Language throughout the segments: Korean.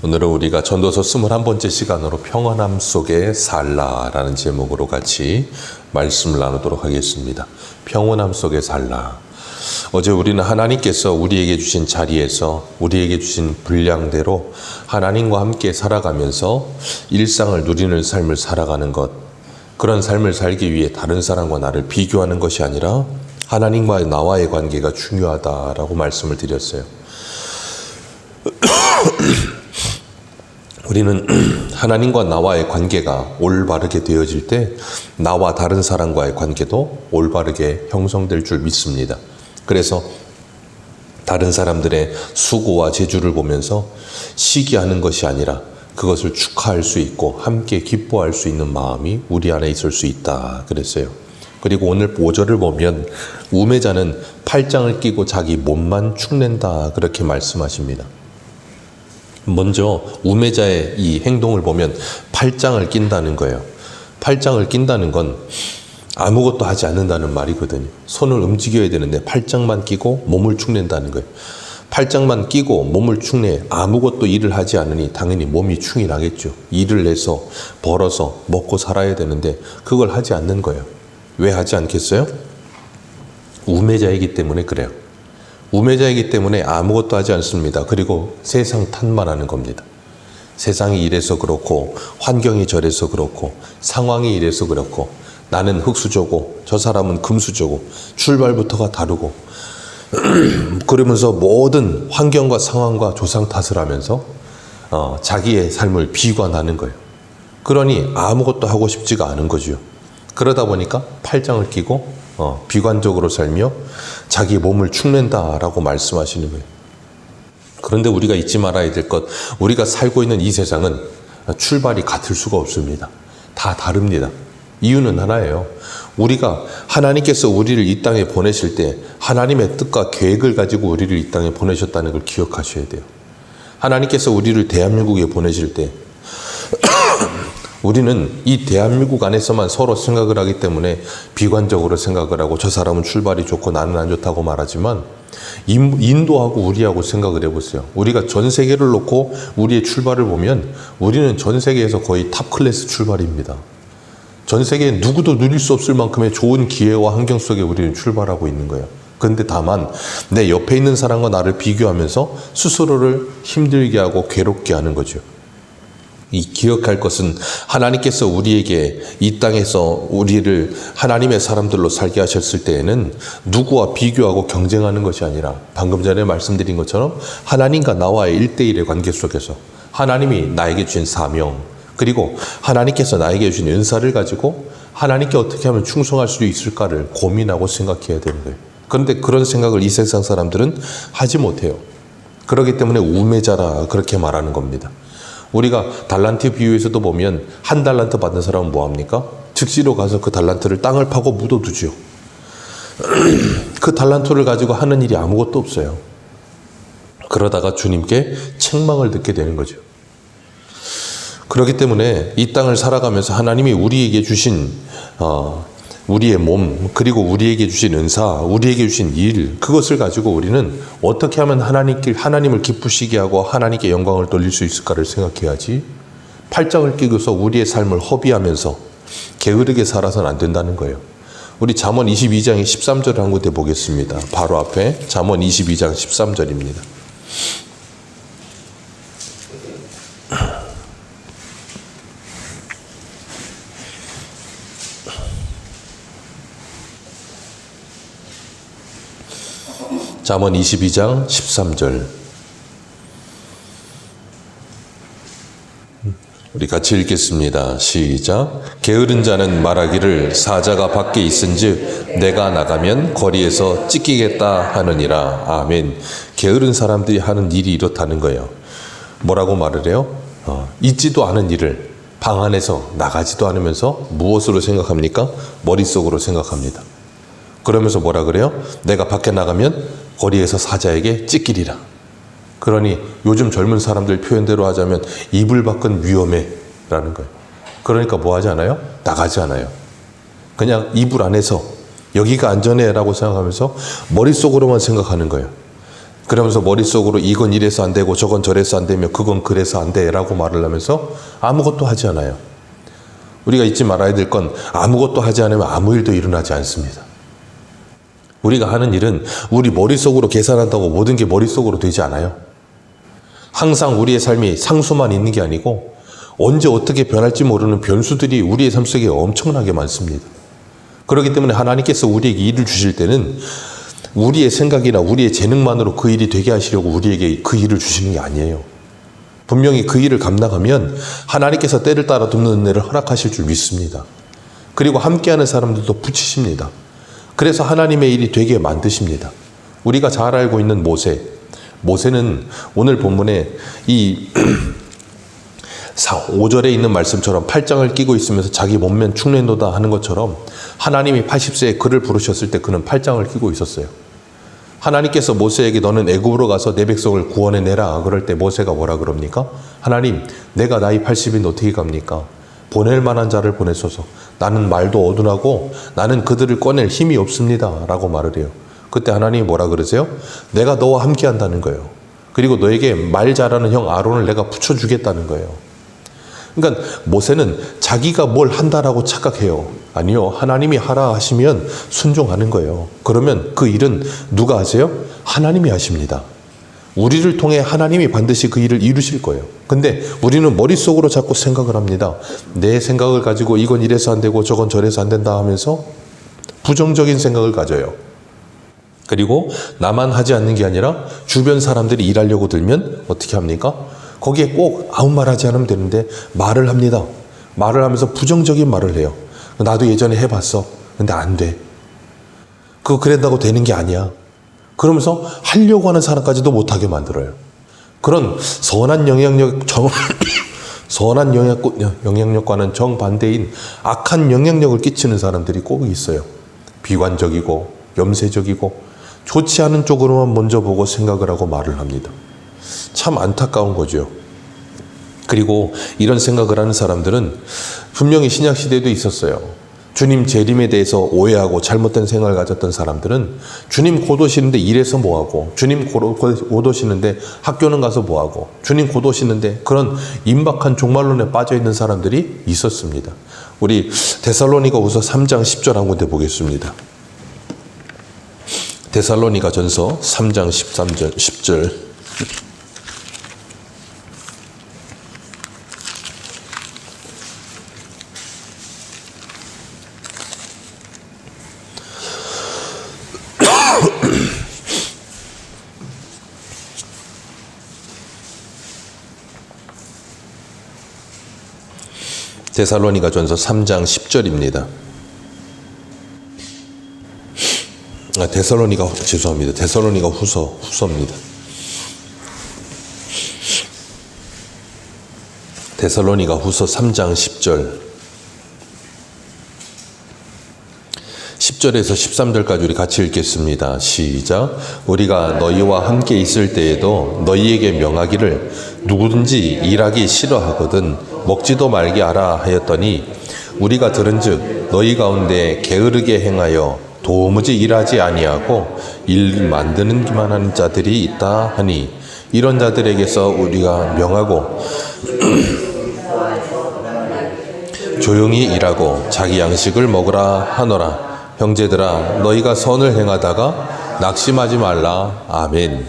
오늘은 우리가 전도서 21번째 시간으로 평안함 속에 살라라는 제목으로 같이 말씀을 나누도록 하겠습니다. 평안함 속에 살라. 어제 우리는 하나님께서 우리에게 주신 자리에서 우리에게 주신 분량대로 하나님과 함께 살아가면서 일상을 누리는 삶을 살아가는 것, 그런 삶을 살기 위해 다른 사람과 나를 비교하는 것이 아니라 하나님과 나와의 관계가 중요하다라고 말씀을 드렸어요. 우리는 하나님과 나와의 관계가 올바르게 되어질 때 나와 다른 사람과의 관계도 올바르게 형성될 줄 믿습니다. 그래서 다른 사람들의 수고와 재주를 보면서 시기하는 것이 아니라 그것을 축하할 수 있고 함께 기뻐할 수 있는 마음이 우리 안에 있을 수 있다 그랬어요. 그리고 오늘 5절을 보면 우매자는 팔짱을 끼고 자기 몸만 축낸다 그렇게 말씀하십니다. 먼저 우매자의 이 행동을 보면 팔짱을 낀다는 거예요. 팔짱을 낀다는 건 아무것도 하지 않는다는 말이거든요. 손을 움직여야 되는데 팔짱만 끼고 몸을 축낸다는 거예요. 팔짱만 끼고 몸을 축내 아무것도 일을 하지 않으니 당연히 몸이 축이 나겠죠. 일을 해서 벌어서 먹고 살아야 되는데 그걸 하지 않는 거예요. 왜 하지 않겠어요? 우매자이기 때문에 그래요. 우매자이기 때문에 아무것도 하지 않습니다. 그리고 세상 탓만 하는 겁니다. 세상이 이래서 그렇고 환경이 저래서 그렇고 상황이 이래서 그렇고 나는 흙수저고 저 사람은 금수저고 출발부터가 다르고 그러면서 모든 환경과 상황과 조상 탓을 하면서 자기의 삶을 비관하는 거예요. 그러니 아무것도 하고 싶지가 않은 거죠. 그러다 보니까 팔짱을 끼고 비관적으로 살며 자기 몸을 축낸다라고 말씀하시는 거예요. 그런데 우리가 잊지 말아야 될 것, 우리가 살고 있는 이 세상은 출발이 같을 수가 없습니다. 다 다릅니다. 이유는 하나예요. 우리가 하나님께서 우리를 이 땅에 보내실 때 하나님의 뜻과 계획을 가지고 우리를 이 땅에 보내셨다는 걸 기억하셔야 돼요. 하나님께서 우리를 대한민국에 보내실 때 우리는 이 대한민국 안에서만 서로 생각을 하기 때문에 비관적으로 생각을 하고 저 사람은 출발이 좋고 나는 안 좋다고 말하지만 인도하고 우리하고 생각을 해보세요. 우리가 전 세계를 놓고 우리의 출발을 보면 우리는 전 세계에서 거의 탑 클래스 출발입니다. 전 세계에 누구도 누릴 수 없을 만큼의 좋은 기회와 환경 속에 우리는 출발하고 있는 거예요. 그런데 다만 내 옆에 있는 사람과 나를 비교하면서 스스로를 힘들게 하고 괴롭게 하는 거죠. 이 기억할 것은 하나님께서 우리에게 이 땅에서 우리를 하나님의 사람들로 살게 하셨을 때에는 누구와 비교하고 경쟁하는 것이 아니라 방금 전에 말씀드린 것처럼 하나님과 나와의 1대1의 관계 속에서 하나님이 나에게 주신 사명 그리고 하나님께서 나에게 주신 은사를 가지고 하나님께 어떻게 하면 충성할 수 있을까를 고민하고 생각해야 되는 거예요. 그런데 그런 생각을 이 세상 사람들은 하지 못해요. 그렇기 때문에 우매자라 그렇게 말하는 겁니다. 우리가 달란트 비유에서도 보면 한 달란트 받는 사람은 뭐합니까? 즉시로 가서 그 달란트를 땅을 파고 묻어두죠. 그 달란트를 가지고 하는 일이 아무것도 없어요. 그러다가 주님께 책망을 듣게 되는 거죠. 그렇기 때문에 이 땅을 살아가면서 하나님이 우리에게 주신 우리의 몸 그리고 우리에게 주신 은사 우리에게 주신 일 그것을 가지고 우리는 어떻게 하면 하나님을 기쁘시게 하고 하나님께 영광을 돌릴 수 있을까를 생각해야지 팔짱을 끼고서 우리의 삶을 허비하면서 게으르게 살아서는 안 된다는 거예요. 우리 잠언 22장의 13절을 한 군데 보겠습니다. 바로 앞에 잠언 22장 13절입니다. 잠언 22장 13절 우리 같이 읽겠습니다. 시작. 게으른 자는 말하기를 사자가 밖에 있은즉 내가 나가면 거리에서 찢기겠다 하느니라. 아멘. 게으른 사람들이 하는 일이 이렇다는 거예요. 뭐라고 말을 해요? 있지도 않은 일을 방 안에서 나가지도 않으면서 무엇으로 생각합니까? 머릿속으로 생각합니다. 그러면서 뭐라 그래요? 내가 밖에 나가면 거리에서 사자에게 찢기리라. 그러니 요즘 젊은 사람들 표현대로 하자면 이불 밖은 위험해 라는 거예요. 그러니까 뭐 하지 않아요? 나가지 않아요. 그냥 이불 안에서 여기가 안전해 라고 생각하면서 머릿속으로만 생각하는 거예요. 그러면서 머릿속으로 이건 이래서 안 되고 저건 저래서 안 되며 그건 그래서 안 돼라고 말을 하면서 아무것도 하지 않아요. 우리가 잊지 말아야 될 건 아무것도 하지 않으면 아무 일도 일어나지 않습니다. 우리가 하는 일은 우리 머릿속으로 계산한다고 모든 게 머릿속으로 되지 않아요. 항상 우리의 삶이 상수만 있는 게 아니고 언제 어떻게 변할지 모르는 변수들이 우리의 삶 속에 엄청나게 많습니다. 그렇기 때문에 하나님께서 우리에게 일을 주실 때는 우리의 생각이나 우리의 재능만으로 그 일이 되게 하시려고 우리에게 그 일을 주시는 게 아니에요. 분명히 그 일을 감당하면 하나님께서 때를 따라 돕는 은혜를 허락하실 줄 믿습니다. 그리고 함께하는 사람들도 붙이십니다. 그래서 하나님의 일이 되게 만드십니다. 우리가 잘 알고 있는 모세는 오늘 본문에 이 5절에 있는 말씀처럼 팔짱을 끼고 있으면서 자기 몸면 축내노다 하는 것처럼 하나님이 80세에 그를 부르셨을 때 그는 팔짱을 끼고 있었어요. 하나님께서 모세에게 너는 애굽으로 가서 내 백성을 구원해내라. 그럴 때 모세가 뭐라 그럽니까? 하나님, 내가 나이 80인데 어떻게 갑니까? 보낼 만한 자를 보내소서. 나는 말도 어둔하고 나는 그들을 꺼낼 힘이 없습니다. 라고 말을 해요. 그때 하나님이 뭐라 그러세요? 내가 너와 함께 한다는 거예요. 그리고 너에게 말 잘하는 형 아론을 내가 붙여주겠다는 거예요. 그러니까 모세는 자기가 뭘 한다라고 착각해요. 아니요. 하나님이 하라 하시면 순종하는 거예요. 그러면 그 일은 누가 하세요? 하나님이 하십니다. 우리를 통해 하나님이 반드시 그 일을 이루실 거예요. 근데 우리는 머릿속으로 자꾸 생각을 합니다. 내 생각을 가지고 이건 이래서 안 되고 저건 저래서 안 된다 하면서 부정적인 생각을 가져요. 그리고 나만 하지 않는 게 아니라 주변 사람들이 일하려고 들면 어떻게 합니까? 거기에 꼭 아무 말 하지 않으면 되는데 말을 합니다. 말을 하면서 부정적인 말을 해요. 나도 예전에 해봤어. 근데 안 돼. 그거 그랬다고 되는 게 아니야. 그러면서 하려고 하는 사람까지도 못하게 만들어요. 그런 선한 영향력과는 정반대인 악한 영향력을 끼치는 사람들이 꼭 있어요. 비관적이고 염세적이고 좋지 않은 쪽으로만 먼저 보고 생각을 하고 말을 합니다. 참 안타까운 거죠. 그리고 이런 생각을 하는 사람들은 분명히 신약시대에도 있었어요. 주님 재림에 대해서 오해하고 잘못된 생각을 가졌던 사람들은 주님 곧 오시는데 일해서 뭐하고, 주님 곧 오시는데 학교는 가서 뭐하고, 주님 곧 오시는데 그런 임박한 종말론에 빠져있는 사람들이 있었습니다. 우리 데살로니가후서 3장 10절 한 군데 보겠습니다. 데살로니가전서 3장 10절 데살로니가전서 3장 10절입니다. 데살로니가 후서입니다. 데살로니가 후서 3장 10절. 10절에서 13절까지 우리 같이 읽겠습니다. 시작. 우리가 너희와 함께 있을 때에도 너희에게 명하기를 누구든지 일하기 싫어하거든 먹지도 말게 하라 하였더니 우리가 들은즉 너희 가운데 게으르게 행하여 도무지 일하지 아니하고 일 만드는 기만 하는 자들이 있다 하니 이런 자들에게서 우리가 명하고 조용히 일하고 자기 양식을 먹으라 하노라. 형제들아 너희가 선을 행하다가 낙심하지 말라. 아멘.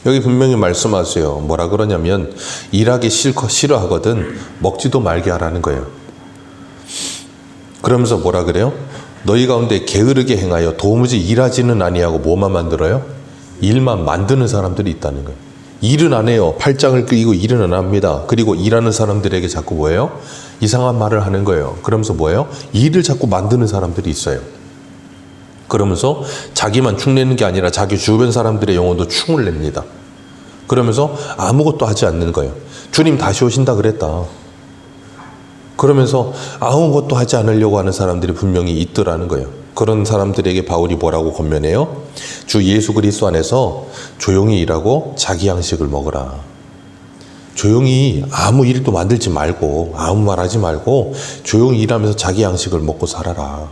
여기 분명히 말씀하세요. 뭐라 그러냐면 일하기 싫어하거든 먹지도 말게 하라는 거예요. 그러면서 뭐라 그래요? 너희 가운데 게으르게 행하여 도무지 일하지는 아니하고 뭐만 만들어요? 일만 만드는 사람들이 있다는 거예요. 일은 안 해요. 팔짱을 끼고 일은 안 합니다. 그리고 일하는 사람들에게 자꾸 뭐예요? 이상한 말을 하는 거예요. 그러면서 뭐예요? 일을 자꾸 만드는 사람들이 있어요. 그러면서 자기만 축내는 게 아니라 자기 주변 사람들의 영혼도 축을 냅니다. 그러면서 아무것도 하지 않는 거예요. 주님 다시 오신다 그랬다. 그러면서 아무것도 하지 않으려고 하는 사람들이 분명히 있더라는 거예요. 그런 사람들에게 바울이 뭐라고 권면해요? 주 예수 그리스도 안에서 조용히 일하고 자기 양식을 먹으라. 조용히 아무 일도 만들지 말고 아무 말 하지 말고 조용히 일하면서 자기 양식을 먹고 살아라.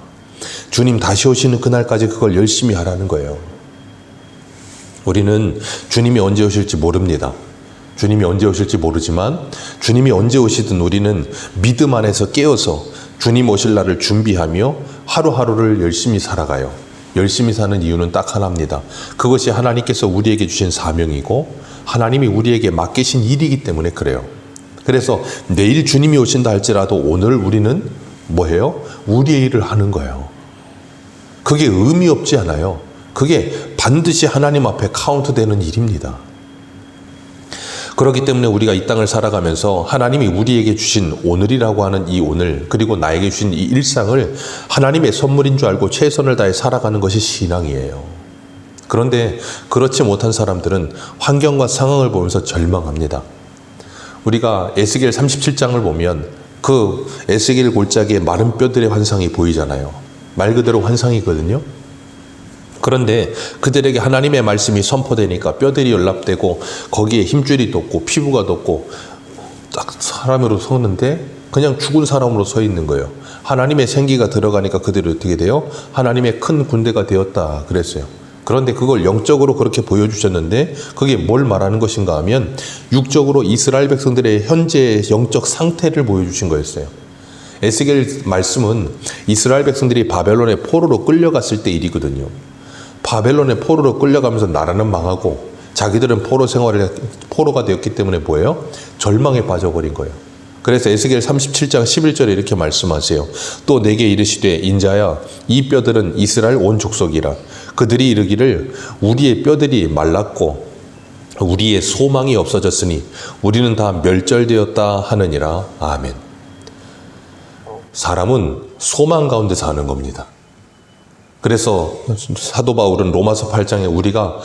주님 다시 오시는 그날까지 그걸 열심히 하라는 거예요. 우리는 주님이 언제 오실지 모릅니다. 주님이 언제 오실지 모르지만 주님이 언제 오시든 우리는 믿음 안에서 깨어서 주님 오실 날을 준비하며 하루하루를 열심히 살아가요. 열심히 사는 이유는 딱 하나입니다. 그것이 하나님께서 우리에게 주신 사명이고 하나님이 우리에게 맡기신 일이기 때문에 그래요. 그래서 내일 주님이 오신다 할지라도 오늘 우리는 뭐해요? 우리의 일을 하는 거예요. 그게 의미 없지 않아요. 그게 반드시 하나님 앞에 카운트되는 일입니다. 그렇기 때문에 우리가 이 땅을 살아가면서 하나님이 우리에게 주신 오늘이라고 하는 이 오늘, 그리고 나에게 주신 이 일상을 하나님의 선물인 줄 알고 최선을 다해 살아가는 것이 신앙이에요. 그런데 그렇지 못한 사람들은 환경과 상황을 보면서 절망합니다. 우리가 에스겔 37장을 보면 그 에스겔 골짜기에 마른 뼈들의 환상이 보이잖아요. 말 그대로 환상이거든요. 그런데 그들에게 하나님의 말씀이 선포되니까 뼈들이 연락되고 거기에 힘줄이 돋고 피부가 돋고 딱 사람으로 서는데 그냥 죽은 사람으로 서 있는 거예요. 하나님의 생기가 들어가니까 그들이 어떻게 돼요? 하나님의 큰 군대가 되었다 그랬어요. 그런데 그걸 영적으로 그렇게 보여주셨는데 그게 뭘 말하는 것인가 하면 육적으로 이스라엘 백성들의 현재 영적 상태를 보여주신 거였어요. 에스겔 말씀은 이스라엘 백성들이 바벨론의 포로로 끌려갔을 때 일이거든요. 바벨론의 포로로 끌려가면서 나라는 망하고 자기들은 포로가 되었기 때문에 뭐예요? 절망에 빠져버린 거예요. 그래서 에스겔 37장 11절에 이렇게 말씀하세요. 또 내게 이르시되 인자야 이 뼈들은 이스라엘 온 족속이라. 그들이 이르기를 우리의 뼈들이 말랐고 우리의 소망이 없어졌으니 우리는 다 멸절되었다 하느니라. 아멘. 사람은 소망 가운데 사는 겁니다. 그래서 사도 바울은 로마서 8장에 우리가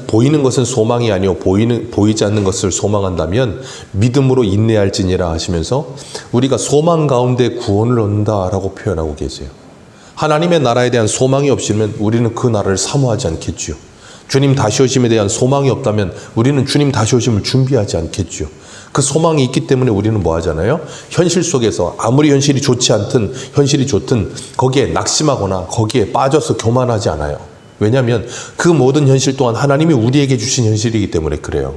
보이는 것은 소망이 아니요 보이지 않는 것을 소망한다면 믿음으로 인내할지니라 하시면서 우리가 소망 가운데 구원을 얻는다라고 표현하고 계세요. 하나님의 나라에 대한 소망이 없으면 우리는 그 나라를 사모하지 않겠지요. 주님 다시 오심에 대한 소망이 없다면 우리는 주님 다시 오심을 준비하지 않겠지요. 그 소망이 있기 때문에 우리는 뭐 하잖아요? 현실 속에서 아무리 현실이 좋지 않든 현실이 좋든 거기에 낙심하거나 거기에 빠져서 교만하지 않아요. 왜냐하면 그 모든 현실 또한 하나님이 우리에게 주신 현실이기 때문에 그래요.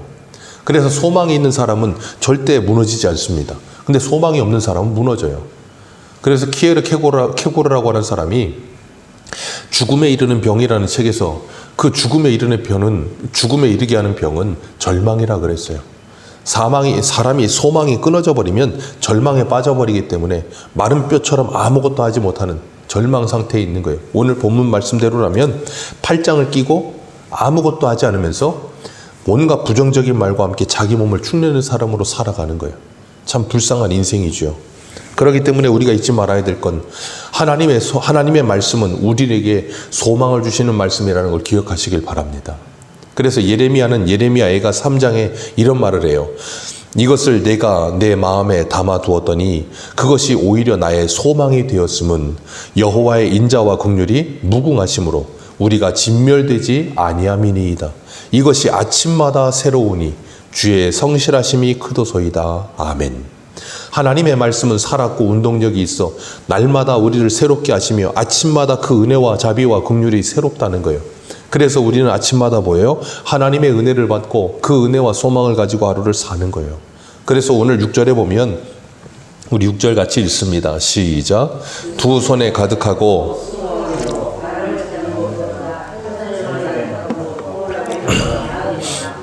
그래서 소망이 있는 사람은 절대 무너지지 않습니다. 근데 소망이 없는 사람은 무너져요. 그래서 키에르 케고르라고 하는 사람이 죽음에 이르는 병이라는 책에서 그 죽음에 이르게 하는 병은 절망이라 그랬어요. 사람이 소망이 끊어져 버리면 절망에 빠져버리기 때문에 마른 뼈처럼 아무것도 하지 못하는 절망 상태에 있는 거예요. 오늘 본문 말씀대로라면 팔짱을 끼고 아무것도 하지 않으면서 온갖 부정적인 말과 함께 자기 몸을 축내는 사람으로 살아가는 거예요. 참 불쌍한 인생이죠. 그렇기 때문에 우리가 잊지 말아야 될 건 하나님의 말씀은 우리에게 소망을 주시는 말씀이라는 걸 기억하시길 바랍니다. 그래서 예레미야는 예레미야애가 3장에 이런 말을 해요. 이것을 내가 내 마음에 담아두었더니 그것이 오히려 나의 소망이 되었음은 여호와의 인자와 긍휼이 무궁하심으로 우리가 진멸되지 아니함이니이다. 이것이 아침마다 새로우니 주의 성실하심이 크도소이다. 아멘. 하나님의 말씀은 살았고 운동력이 있어 날마다 우리를 새롭게 하시며 아침마다 그 은혜와 자비와 긍휼이 새롭다는 거예요. 그래서 우리는 아침마다 뭐예요? 하나님의 은혜를 받고 그 은혜와 소망을 가지고 하루를 사는 거예요. 그래서 오늘 6절에 보면 우리 6절 같이 읽습니다. 시작. 두 손에 가득하고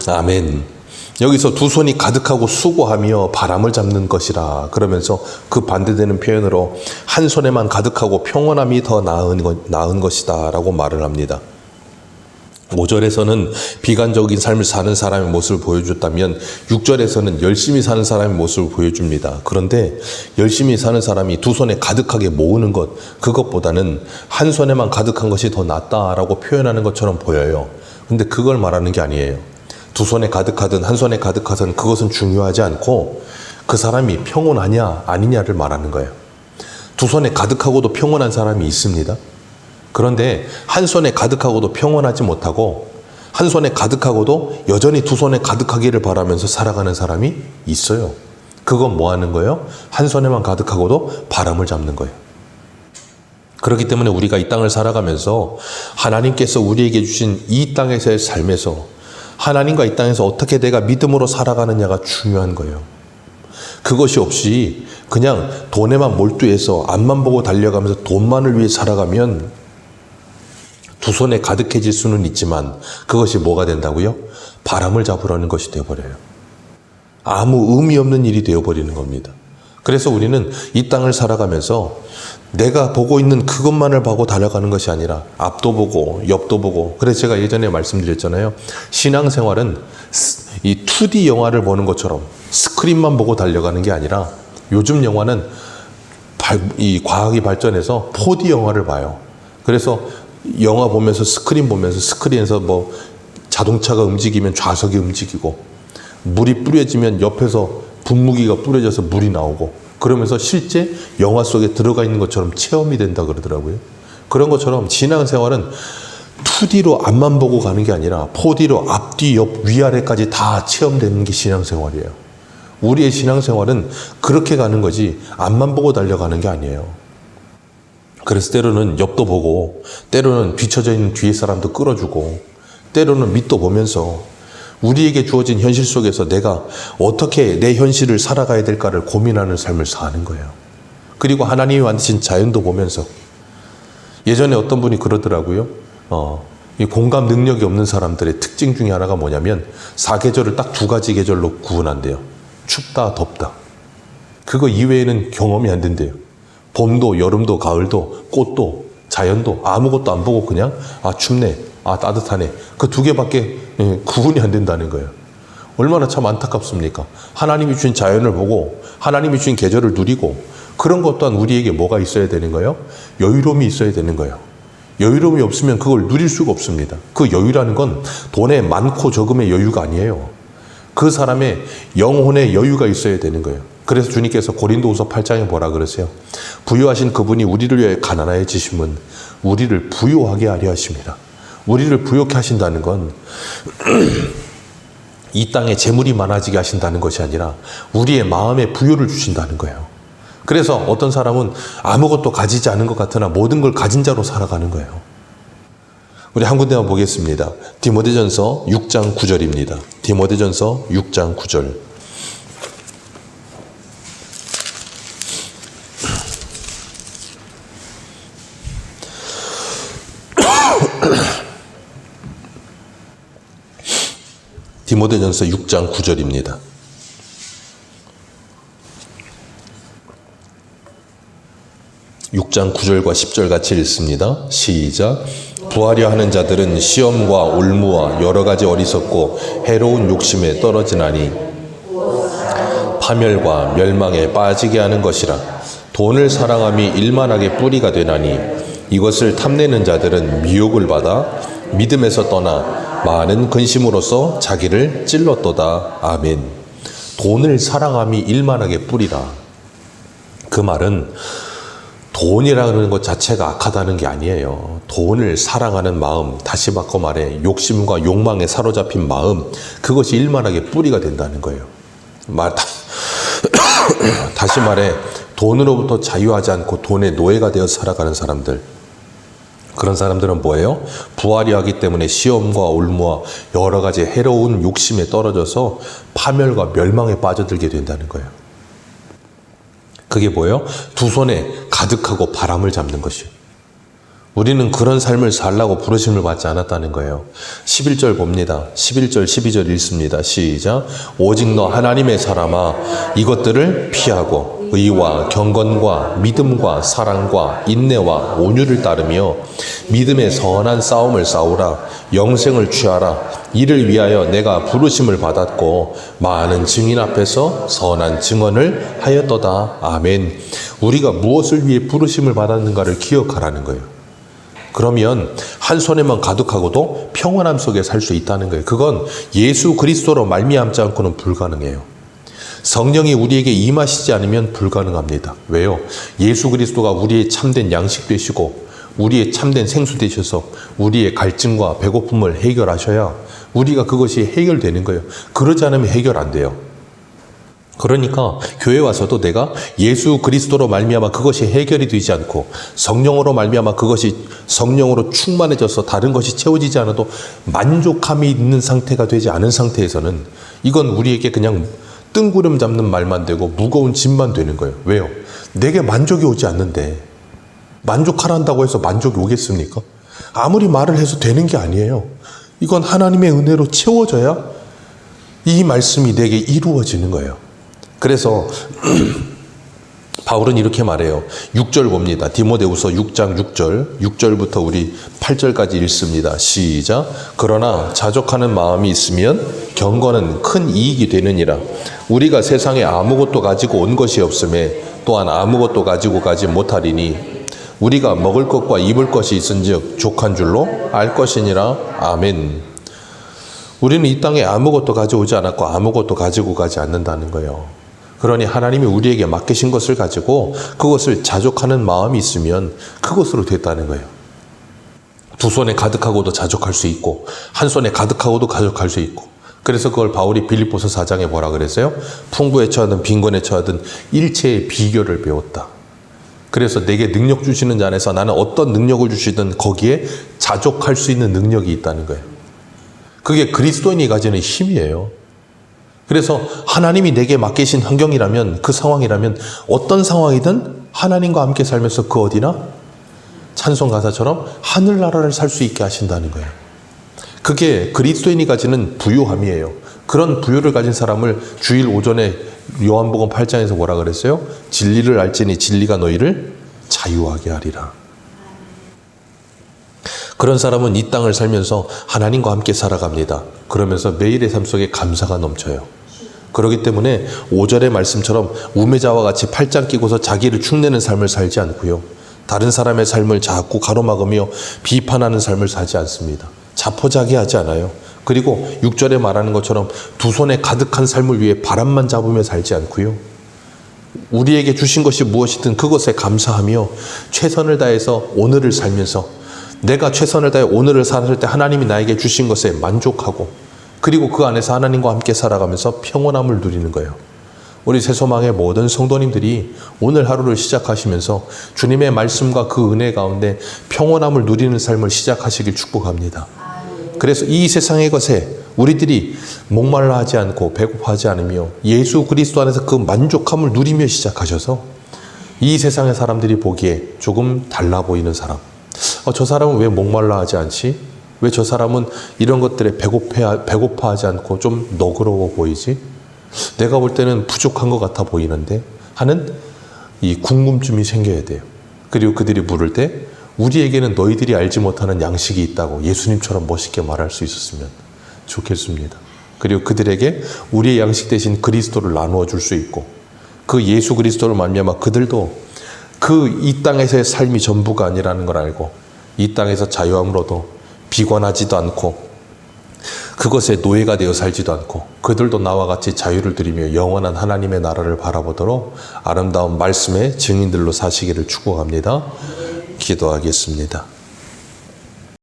아멘. 여기서 두 손이 가득하고 수고하며 바람을 잡는 것이라 그러면서 그 반대되는 표현으로 한 손에만 가득하고 평온함이 더 나은 것이다 라고 말을 합니다. 5절에서는 비관적인 삶을 사는 사람의 모습을 보여줬다면 6절에서는 열심히 사는 사람의 모습을 보여줍니다. 그런데 열심히 사는 사람이 두 손에 가득하게 모으는 것, 그것보다는 한 손에만 가득한 것이 더 낫다라고 표현하는 것처럼 보여요. 근데 그걸 말하는 게 아니에요. 두 손에 가득하든 한 손에 가득하든 그것은 중요하지 않고 그 사람이 평온하냐 아니냐를 말하는 거예요. 두 손에 가득하고도 평온한 사람이 있습니다. 그런데 한 손에 가득하고도 평온하지 못하고 한 손에 가득하고도 여전히 두 손에 가득하기를 바라면서 살아가는 사람이 있어요. 그건 뭐 하는 거예요? 한 손에만 가득하고도 바람을 잡는 거예요. 그렇기 때문에 우리가 이 땅을 살아가면서 하나님께서 우리에게 주신 이 땅에서의 삶에서 하나님과 이 땅에서 어떻게 내가 믿음으로 살아가느냐가 중요한 거예요. 그것이 없이 그냥 돈에만 몰두해서 앞만 보고 달려가면서 돈만을 위해 살아가면 두 손에 가득해질 수는 있지만 그것이 뭐가 된다고요? 바람을 잡으려는 것이 되어버려요. 아무 의미 없는 일이 되어버리는 겁니다. 그래서 우리는 이 땅을 살아가면서 내가 보고 있는 그것만을 보고 달려가는 것이 아니라 앞도 보고 옆도 보고, 그래서 제가 예전에 말씀드렸잖아요. 신앙생활은 이 2D 영화를 보는 것처럼 스크린만 보고 달려가는 게 아니라 요즘 영화는 이 과학이 발전해서 4D 영화를 봐요. 그래서 영화 보면서 스크린 보면서 스크린에서 뭐 자동차가 움직이면 좌석이 움직이고 물이 뿌려지면 옆에서 분무기가 뿌려져서 물이 나오고 그러면서 실제 영화 속에 들어가 있는 것처럼 체험이 된다 그러더라고요. 그런 것처럼 신앙생활은 2D로 앞만 보고 가는 게 아니라 4D로 앞뒤 옆 위아래까지 다 체험되는 게 신앙생활이에요. 우리의 신앙생활은 그렇게 가는 거지 앞만 보고 달려가는 게 아니에요. 그래서 때로는 옆도 보고 때로는 비춰져 있는 뒤에 사람도 끌어주고 때로는 밑도 보면서 우리에게 주어진 현실 속에서 내가 어떻게 내 현실을 살아가야 될까를 고민하는 삶을 사는 거예요. 그리고 하나님이 만드신 자연도 보면서, 예전에 어떤 분이 그러더라고요. 이 공감 능력이 없는 사람들의 특징 중에 하나가 뭐냐면 사계절을 딱 2가지 계절로 구분한대요. 춥다, 덥다. 그거 이외에는 경험이 안 된대요. 봄도, 여름도, 가을도, 꽃도, 자연도 아무것도 안 보고 그냥 춥네, 따뜻하네. 그 2개밖에 구분이 안 된다는 거예요. 얼마나 참 안타깝습니까? 하나님이 주신 자연을 보고 하나님이 주신 계절을 누리고 그런 것 또한 우리에게 뭐가 있어야 되는 거예요? 여유로움이 있어야 되는 거예요. 여유로움이 없으면 그걸 누릴 수가 없습니다. 그 여유라는 건 돈의 많고 적음의 여유가 아니에요. 그 사람의 영혼의 여유가 있어야 되는 거예요. 그래서 주님께서 고린도후서 8장에 뭐라 그러세요? 부유하신 그분이 우리를 위해 가난해지심은 우리를 부유하게 하려 하십니다. 우리를 부유케 하신다는 건 이 땅에 재물이 많아지게 하신다는 것이 아니라 우리의 마음에 부유를 주신다는 거예요. 그래서 어떤 사람은 아무것도 가지지 않은 것 같으나 모든 걸 가진 자로 살아가는 거예요. 우리 한 군데만 보겠습니다. 디모데전서 6장 9절입니다. 디모데전서 6장 9절. 디모데전서 6장 9절입니다. (6장 9절과 10절) 같이 읽습니다. 시작. 부하려 하는 자들은 시험과 올무와 여러 가지 어리석고 해로운 욕심에 떨어지나니 파멸과 멸망에 빠지게 하는 것이라. 돈을 사랑함이 일만하게 뿌리가 되나니 이것을 탐내는 자들은 미혹을 받아 믿음에서 떠나 많은 근심으로써 자기를 찔렀도다. 아멘. 돈을 사랑함이 일만하게 뿌리라. 그 말은 돈이라는 것 자체가 악하다는 게 아니에요. 돈을 사랑하는 마음, 다시 바꿔 말해 욕심과 욕망에 사로잡힌 마음, 그것이 일만하게 뿌리가 된다는 거예요. 다시 말해 돈으로부터 자유하지 않고 돈의 노예가 되어 살아가는 사람들, 그런 사람들은 뭐예요? 부하려 하기 때문에 시험과 올무와 여러 가지 해로운 욕심에 떨어져서 파멸과 멸망에 빠져들게 된다는 거예요. 그게 뭐예요? 두 손에 가득하고 바람을 잡는 것이에요. 우리는 그런 삶을 살라고 부르심을 받지 않았다는 거예요. 11절 봅니다. 11절 12절 읽습니다. 시작. 오직 너 하나님의 사람아 이것들을 피하고 의와 경건과 믿음과 사랑과 인내와 온유를 따르며 믿음의 선한 싸움을 싸우라. 영생을 취하라. 이를 위하여 내가 부르심을 받았고 많은 증인 앞에서 선한 증언을 하였도다. 아멘. 우리가 무엇을 위해 부르심을 받았는가를 기억하라는 거예요. 그러면 한 손에만 가득하고도 평안함 속에 살 수 있다는 거예요. 그건 예수 그리스도로 말미암지 않고는 불가능해요. 성령이 우리에게 임하시지 않으면 불가능합니다. 왜요? 예수 그리스도가 우리의 참된 양식 되시고 우리의 참된 생수 되셔서 우리의 갈증과 배고픔을 해결하셔야 우리가 그것이 해결되는 거예요. 그러지 않으면 해결 안 돼요. 그러니까 교회 와서도 내가 예수 그리스도로 말미암아 그것이 해결이 되지 않고 성령으로 말미암아 그것이 성령으로 충만해져서 다른 것이 채워지지 않아도 만족함이 있는 상태가 되지 않은 상태에서는 이건 우리에게 그냥 뜬구름 잡는 말만 되고 무거운 짐만 되는 거예요. 왜요? 내게 만족이 오지 않는데 만족하란다고 해서 만족이 오겠습니까? 아무리 말을 해서 되는 게 아니에요. 이건 하나님의 은혜로 채워져야 이 말씀이 내게 이루어지는 거예요. 그래서 바울은 이렇게 말해요. 6절 봅니다. 디모데후서 6장 6절, 6절부터 우리 8절까지 읽습니다. 시작. 그러나 자족하는 마음이 있으면 경건은 큰 이익이 되느니라. 우리가 세상에 아무것도 가지고 온 것이 없음에 또한 아무것도 가지고 가지 못하리니 우리가 먹을 것과 입을 것이 있은즉 족한 줄로 알 것이니라. 아멘. 우리는 이 땅에 아무것도 가져오지 않았고 아무것도 가지고 가지 않는다는 거예요. 그러니 하나님이 우리에게 맡기신 것을 가지고 그것을 자족하는 마음이 있으면 그것으로 됐다는 거예요. 두 손에 가득하고도 자족할 수 있고 한 손에 가득하고도 가족할 수 있고, 그래서 그걸 바울이 빌립보서 4장에 뭐라 그랬어요? 풍부에 처하든 빈곤에 처하든 일체의 비결을 배웠다. 그래서 내게 능력 주시는 자 안에서 나는 어떤 능력을 주시든 거기에 자족할 수 있는 능력이 있다는 거예요. 그게 그리스도인이 가지는 힘이에요. 그래서 하나님이 내게 맡기신 환경이라면, 그 상황이라면 어떤 상황이든 하나님과 함께 살면서 그 어디나 찬송 가사처럼 하늘나라를 살 수 있게 하신다는 거예요. 그게 그리스도인이 가지는 부요함이에요. 그런 부요를 가진 사람을 주일 오전에 요한복음 8장에서 뭐라 그랬어요? 진리를 알지니 진리가 너희를 자유하게 하리라. 그런 사람은 이 땅을 살면서 하나님과 함께 살아갑니다. 그러면서 매일의 삶 속에 감사가 넘쳐요. 그렇기 때문에 5절의 말씀처럼 우매자와 같이 팔짱 끼고서 자기를 축내는 삶을 살지 않고요. 다른 사람의 삶을 자꾸 가로막으며 비판하는 삶을 살지 않습니다. 자포자기하지 않아요. 그리고 6절에 말하는 것처럼 두 손에 가득한 삶을 위해 바람만 잡으며 살지 않고요. 우리에게 주신 것이 무엇이든 그것에 감사하며 최선을 다해서 오늘을 살면서 내가 최선을 다해 오늘을 살을 때 하나님이 나에게 주신 것에 만족하고, 그리고 그 안에서 하나님과 함께 살아가면서 평온함을 누리는 거예요. 우리 새소망의 모든 성도님들이 오늘 하루를 시작하시면서 주님의 말씀과 그 은혜 가운데 평온함을 누리는 삶을 시작하시길 축복합니다. 그래서 이 세상의 것에 우리들이 목말라 하지 않고 배고파하지 않으며 예수 그리스도 안에서 그 만족함을 누리며 시작하셔서 이 세상의 사람들이 보기에 조금 달라 보이는 사람, 저 사람은 왜 목말라 하지 않지? 왜 저 사람은 이런 것들에 배고파하지 않고 좀 너그러워 보이지? 내가 볼 때는 부족한 것 같아 보이는데 하는 이 궁금증이 생겨야 돼요. 그리고 그들이 물을 때 우리에게는 너희들이 알지 못하는 양식이 있다고 예수님처럼 멋있게 말할 수 있었으면 좋겠습니다. 그리고 그들에게 우리의 양식 대신 그리스도를 나누어 줄 수 있고, 그 예수 그리스도를 말미암아 그들도 그 이 땅에서의 삶이 전부가 아니라는 걸 알고 이 땅에서 자유함을 얻어 비관하지도 않고 그것에 노예가 되어 살지도 않고 그들도 나와 같이 자유를 누리며 영원한 하나님의 나라를 바라보도록 아름다운 말씀의 증인들로 사시기를 축복합니다. 기도하겠습니다.